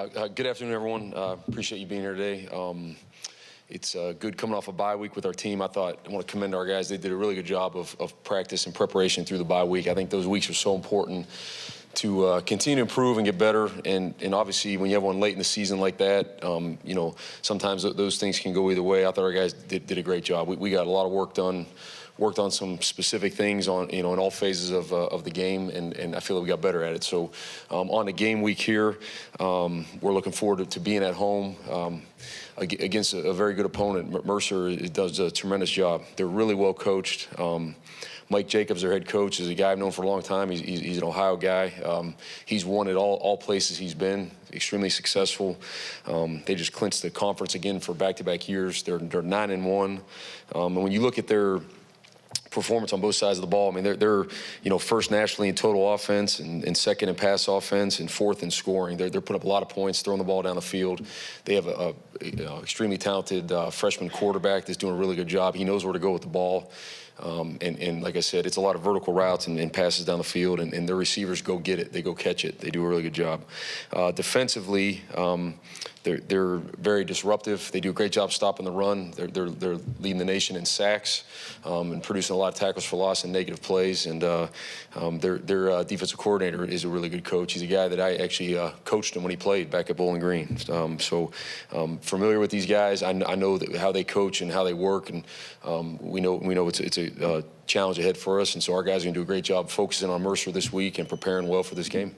Good afternoon, everyone. Appreciate you being here today. It's good coming off a bye week with our team. I want to commend our guys. They did a really good job of practice and preparation through the bye week. I think those weeks are so important to continue to improve and get better. And obviously, when you have one late in the season like that, sometimes those things can go either way. I thought our guys did a great job. We got a lot of work done. Worked on some specific things in all phases of the game, and I feel that we got better at it. So on the game week here, we're looking forward to being at home against a very good opponent. Mercer does a tremendous job. They're really well coached. Mike Jacobs, their head coach, is a guy I've known for a long time. He's an Ohio guy. He's won at all places he's been, extremely successful. They just clinched the conference again for back-to-back years. They're 9-1. And when you look at their performance on both sides of the ball, I mean, they're first nationally in total offense and second in pass offense and fourth in scoring. They're putting up a lot of points, throwing the ball down the field. They have a extremely talented freshman quarterback that's doing a really good job. He knows where to go with the ball. And like I said, it's a lot of vertical routes and passes down the field, and their receivers go get it. They go catch it. They do a really good job. Defensively, they're very disruptive. They do a great job stopping the run. They're leading the nation in sacks and producing a lot of tackles for loss and negative plays. And their defensive coordinator is a really good coach. He's a guy that I actually coached him when he played back at Bowling Green. So familiar with these guys. I know how they coach and how they work, and we know it's a challenge ahead for us. And so our guys are going to do a great job focusing on Mercer this week and preparing well for this game.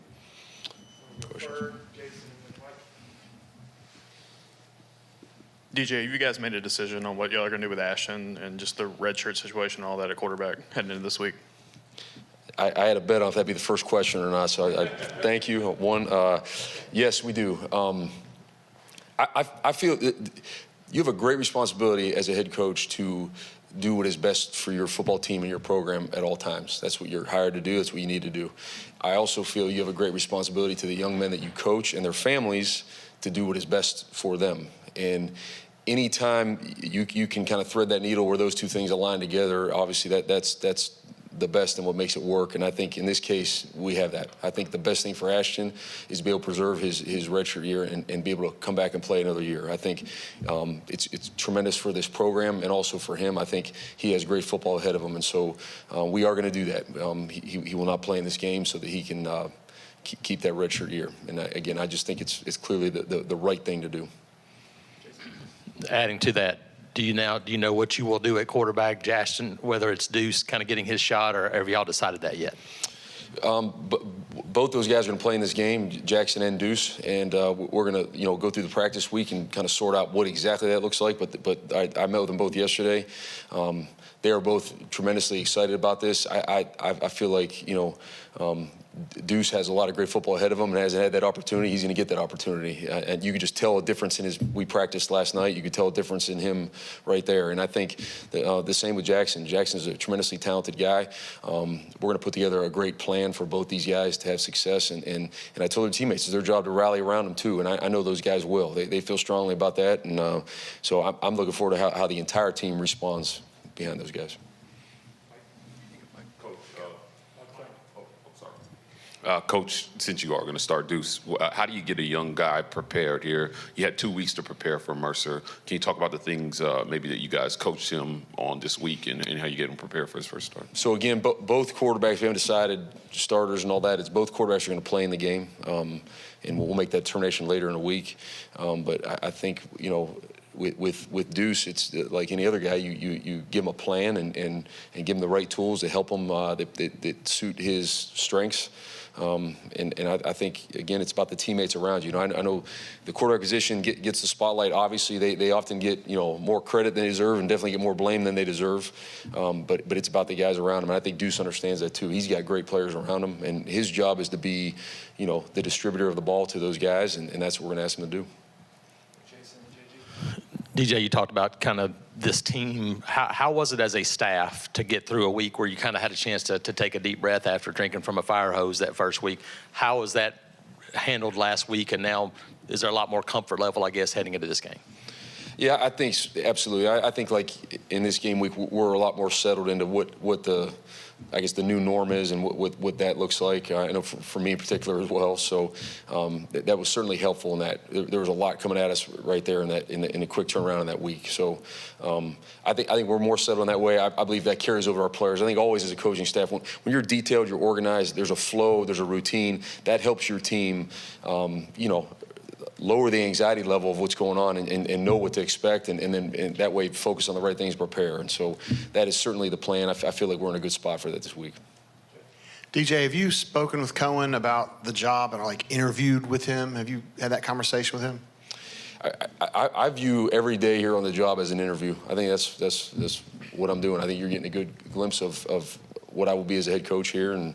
DJ, you guys made a decision on what y'all are going to do with Ashton and just the redshirt situation and all that at quarterback heading into this week? I had a bet on if that'd be the first question or not, so I thank you. Yes, we do. I feel that you have a great responsibility as a head coach to do what is best for your football team and your program at all times. That's what you're hired to do. That's what you need to do. I also feel you have a great responsibility to the young men that you coach and their families to do what is best for them. And anytime you can kind of thread that needle where those two things align together, obviously that's the best and what makes it work. And I think in this case, we have that. I think the best thing for Ashton is to be able to preserve his redshirt year and be able to come back and play another year. I think it's tremendous for this program and also for him. I think he has great football ahead of him. And so we are going to do that. He will not play in this game so that he can keep that redshirt year. And again, I just think it's clearly the right thing to do. Adding to that, do you know what you will do at quarterback, Ashton, whether it's Deuce kind of getting his shot, or have y'all decided that yet? But both those guys are going to play in this game, Jackson and Deuce, and we're going to go through the practice week and kind of sort out what exactly that looks like. But I met with them both yesterday. They are both tremendously excited about this. I feel like Deuce has a lot of great football ahead of him and hasn't had that opportunity. He's going to get that opportunity. And you could just tell a difference in we practiced last night. You could tell a difference in him right there. And I think the same with Jackson. Jackson's a tremendously talented guy. We're going to put together a great plan for both these guys to have success. And I told their teammates it's their job to rally around them too. And I know those guys will. They feel strongly about that. And so I'm looking forward to how the entire team responds behind those guys. Coach, since you are going to start Deuce, how do you get a young guy prepared here? You had 2 weeks to prepare for Mercer. Can you talk about the things maybe that you guys coached him on this week and how you get him prepared for his first start? So again, both quarterbacks, we haven't decided starters and all that. It's both quarterbacks are going to play in the game, and we'll make that determination later in the week. But I think, with Deuce, it's like any other guy. You give him a plan and give him the right tools to help him that suit his strengths. And I think, again, it's about the teammates around you. I know the quarterback position gets the spotlight. Obviously, they often get more credit than they deserve and definitely get more blame than they deserve. But it's about the guys around him. And I think Deuce understands that too. He's got great players around him, and his job is to be, the distributor of the ball to those guys, and that's what we're going to ask him to do. DJ, you talked about kind of this team. How was it as a staff to get through a week where you kind of had a chance to take a deep breath after drinking from a fire hose that first week? How was that handled last week, and now is there a lot more comfort level, I guess, heading into this game? Yeah, I think absolutely. I think like in this game week, we're a lot more settled into what the, I guess, the new norm is and what that looks like. I know for me in particular as well. So that was certainly helpful in that there was a lot coming at us right there in the quick turnaround in that week. So I think we're more settled in that way. I believe that carries over our players. I think always as a coaching staff, when you're detailed, you're organized, there's a flow, there's a routine that helps your team. Lower the anxiety level of what's going on and know what to expect, and then that way focus on the right things, prepare. And so that is certainly the plan. I feel like we're in a good spot for that this week. DJ, have you spoken with Cohen about the job and like interviewed with him? Have you had that conversation with him? I view every day here on the job as an interview. I think that's what I'm doing. I think you're getting a good glimpse of what I will be as a head coach here, and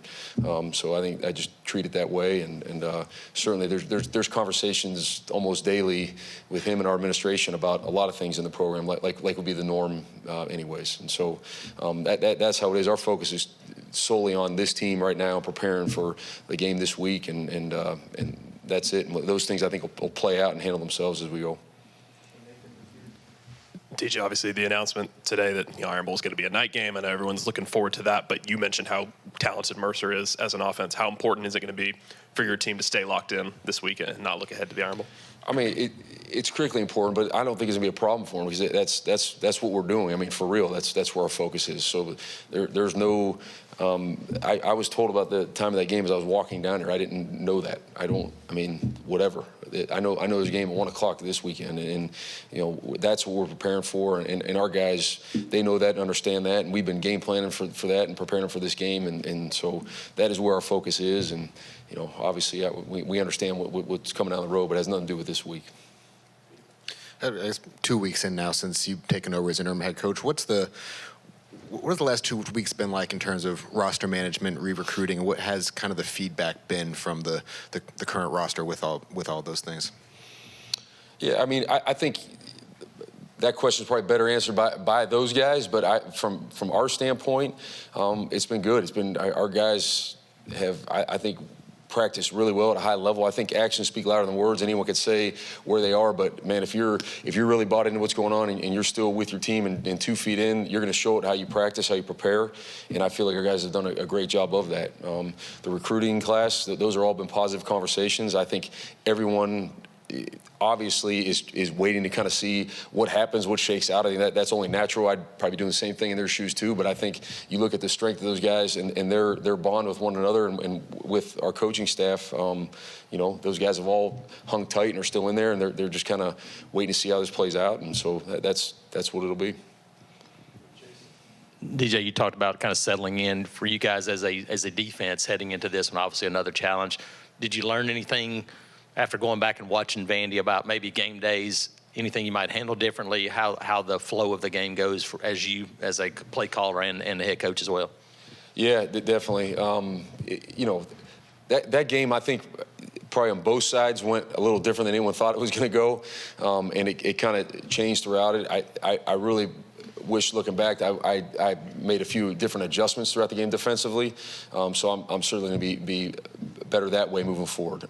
so I think I just treat it that way. And certainly there's conversations almost daily with him and our administration about a lot of things in the program, like would be the norm anyways. And so that's how it is. Our focus is solely on this team right now, preparing for the game this week, and that's it. And those things I think will play out and handle themselves as we go. TJ, obviously the announcement today that Iron Bowl is going to be a night game, and everyone's looking forward to that. But you mentioned how talented Mercer is as an offense. How important is it going to be for your team to stay locked in this weekend and not look ahead to the Iron Bowl? I mean, it's critically important, but I don't think it's gonna be a problem for them because that's what we're doing. I mean, for real, that's where our focus is. So there's no. I was told about the time of that game as I was walking down here. I didn't know that. I mean, whatever. I know there's a game at 1 o'clock this weekend, and that's what we're preparing for. And our guys, they know that and understand that, and we've been game planning for that and preparing for this game, and so that is where our focus is. And obviously, we understand what's coming down the road, but it has nothing to do with this week. It's 2 weeks in now since you've taken over as interim head coach. What have the last 2 weeks been like in terms of roster management, re-recruiting, and what has kind of the feedback been from the current roster with all those things? Yeah, I mean, I think that question is probably better answered by those guys, but from our standpoint, it's been good. It's been our guys have, I think, practice really well at a high level. I think actions speak louder than words. Anyone could say where they are, but man, if you're really bought into what's going on and you're still with your team and 2 feet in, you're going to show it how you practice, how you prepare, and I feel like our guys have done a great job of that. The recruiting class, those are all been positive conversations. I think everyone obviously is waiting to kind of see what happens, what shakes out. I think that's only natural. I'd probably be doing the same thing in their shoes too, but I think you look at the strength of those guys and their bond with one another and with our coaching staff, those guys have all hung tight and are still in there, and they're just kind of waiting to see how this plays out, and so that's what it'll be. DJ, you talked about kind of settling in for you guys as a defense heading into this one, obviously another challenge. Did you learn anything after going back and watching Vandy about maybe game days, anything you might handle differently, how the flow of the game goes as a play caller and the head coach as well? Yeah, definitely. That game, I think, probably on both sides went a little different than anyone thought it was going to go, and it kind of changed throughout it. I really wish, looking back, I made a few different adjustments throughout the game defensively, so I'm certainly going to be better that way moving forward.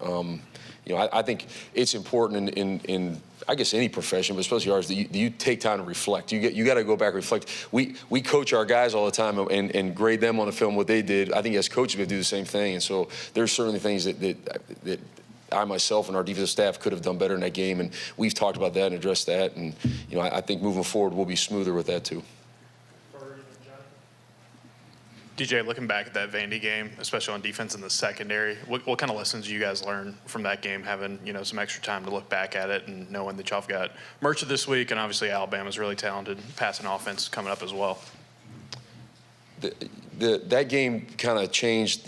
I think it's important in I guess any profession, but especially ours, that you take time to reflect. You got to go back and reflect. We coach our guys all the time and grade them on the film what they did. I think as coaches we do the same thing, and so there's certainly things that I myself and our defensive staff could have done better in that game, and we've talked about that and addressed that. And I think moving forward we'll be smoother with that too. DJ, looking back at that Vandy game, especially on defense in the secondary, what kind of lessons do you guys learn from that game, having some extra time to look back at it and knowing that y'all have got Mercer this week, and obviously Alabama's really talented passing offense coming up as well? That game kind of changed.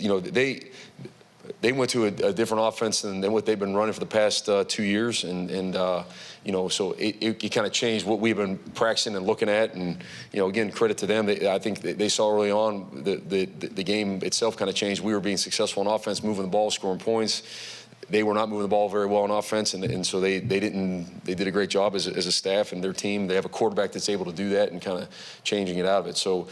They went to a different offense than what they've been running for the past 2 years, and so it kind of changed what we've been practicing and looking at. And again, credit to them. I think they saw early on the game itself kind of changed. We were being successful on offense, moving the ball, scoring points. They were not moving the ball very well on offense, and so they did a great job as a staff and their team. They have a quarterback that's able to do that and kind of changing it out of it. So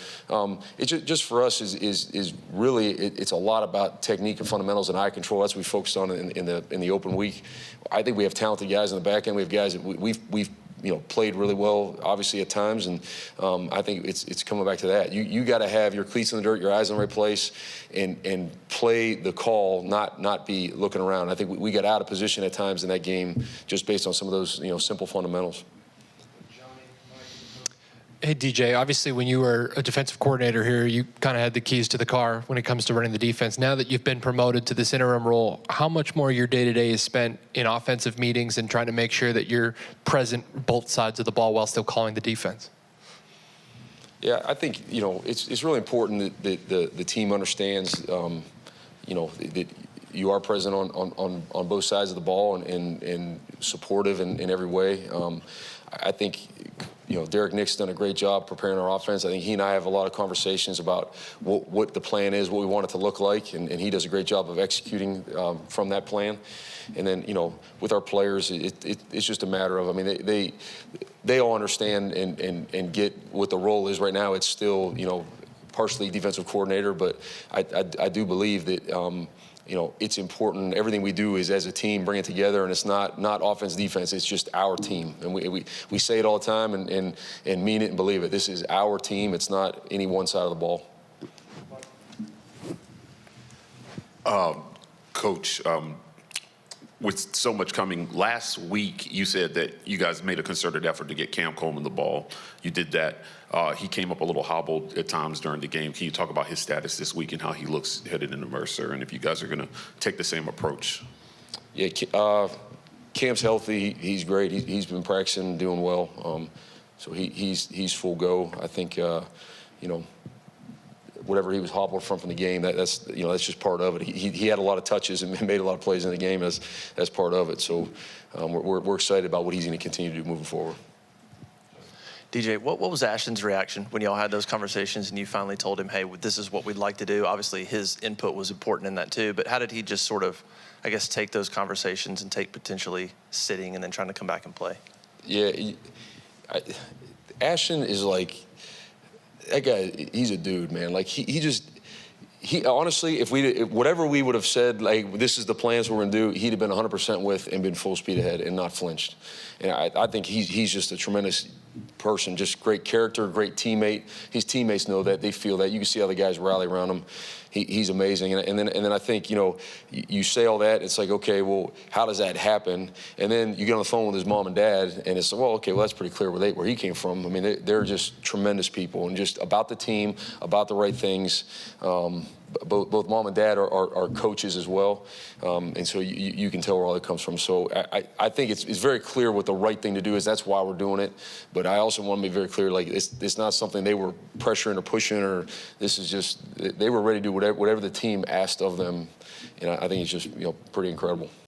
it just for us is really it's a lot about technique and fundamentals and eye control. That's what we focused on in the open week. I think we have talented guys in the back end. We have guys that we've played really well, obviously at times, and I think it's coming back to that. You got to have your cleats in the dirt, your eyes in the right place, and play the call, not be looking around. I think we got out of position at times in that game just based on some of those simple fundamentals. Hey, DJ, obviously when you were a defensive coordinator here, you kind of had the keys to the car when it comes to running the defense. Now that you've been promoted to this interim role, how much more of your day-to-day is spent in offensive meetings and trying to make sure that you're present both sides of the ball while still calling the defense? Yeah, I think, it's really important that the team understands, that you are present on both sides of the ball and supportive in every way. I think, Derek Nick's done a great job preparing our offense. I think he and I have a lot of conversations about what the plan is, what we want it to look like, and he does a great job of executing from that plan. And then, with our players, it's just a matter of, they all understand and get what the role is right now. It's still, partially defensive coordinator, but I do believe that, it's important. Everything we do is as a team, bring it together, and it's not offense, defense. It's just our team, and we say it all the time and mean it and believe it. This is our team. It's not any one side of the ball. Coach, with so much coming, last week you said that you guys made a concerted effort to get Cam Coleman the ball. You did that. He came up a little hobbled at times during the game. Can you talk about his status this week and how he looks headed into Mercer, and if you guys are going to take the same approach? Yeah, Cam's healthy. He's great. He's been practicing, doing well. So he's full go. I think whatever he was hobbled from the game, that's just part of it. He had a lot of touches and made a lot of plays in the game. That's part of it. So we're excited about what he's going to continue to do moving forward. DJ, what was Ashton's reaction when y'all had those conversations and you finally told him, hey, this is what we'd like to do? Obviously, his input was important in that too, but how did he just sort of, I guess, take those conversations and take potentially sitting and then trying to come back and play? Yeah, Ashton is like, that guy, he's a dude, man. Like, he honestly, if whatever we would have said, like, this is the plans we're going to do, he'd have been 100% with and been full speed ahead and not flinched. And I think he's just a tremendous person, just great character, great teammate. His teammates know that. They feel that. You can see how the guys rally around him. He's amazing. And then I think, you say all that, it's like, okay, well, how does that happen? And then you get on the phone with his mom and dad, and it's like, well, okay, well, that's pretty clear where he came from. They're just tremendous people and just about the team, about the right things. Both mom and dad are coaches as well. And so you can tell where all that comes from. So I think it's very clear what the right thing to do is. That's why we're doing it. But I also want to be very clear, like, it's not something they were pressuring or pushing, or this is just, they were ready to do whatever the team asked of them. And I think it's just, pretty incredible.